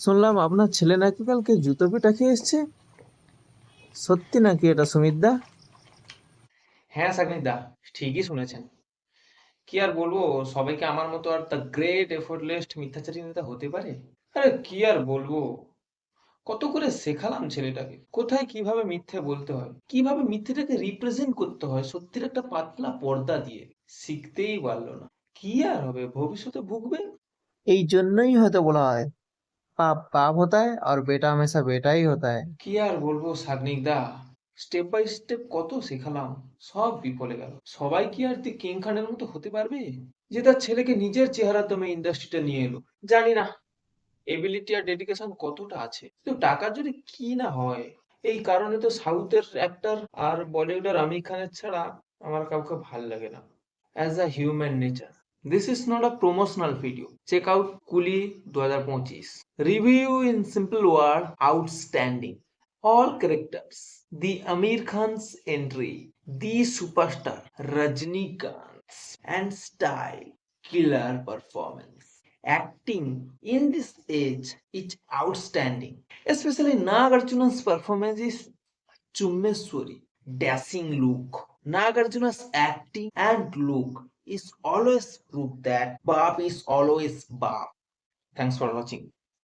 শুনলাম আপনার ছেলে নাকি কালকে জুতো পিটা খেয়ে এসছে। সত্যি নাকি এটা সুমিতদা? হ্যাঁ সাগনিকদা, ঠিকই শুনেছেন। কি আর বলবো, সবাইকে আমার মতো আর দ্য গ্রেট এফোর্টলেস মিথ্যাচারী নেতা হতে পারে? আরে কি আর বলবো, কত করে শেখালাম ছেলেটাকে কোথায় কিভাবে মিথ্যে বলতে হয়, কিভাবে মিথ্যেটাকে রিপ্রেজেন্ট করতে হয় সত্যির একটা পাতলা পর্দা দিয়ে। শিখতেই পারলো না। কি আর হবে, ভবিষ্যতে ভুগবে। এই জন্যই হয়তো বলা হয়, বাপ বাপ হতা है और बेटा हमेशा बेटा ही होता है। কি আর বলবো সাগনিকদা, স্টেপ বাই স্টেপ কত শেখালাম, সব বিফলে গেল। সবাই কি আর দি কিং খানের মতো হতে পারবে, যে তার ছেলেকে নিজের চেহারার দমে ইন্ডাস্ট্রিটা নিয়ে এলো? জানি না এবিলিটি আর ডেডিকেশন কতটা আছে, তো টাকার যদি কি না হয়। এই কারণে তো সাউথের অ্যাক্টর আর বলিউডের আমির খানের ছাড়া আমার কাউকে ভাল লাগে না। As a human nature, this is not a promotional video. Check out Coolie 2025 review in simple word, outstanding. All characters. The Amir Khan's entry, the superstar Rajnikant's and style, killer performance. Acting in this age is outstanding. Especially Nagarjuna's performance is Chummeswari, dashing look. Nagarjuna's acting and look is always proof that Bap is always Bap. Thanks for watching.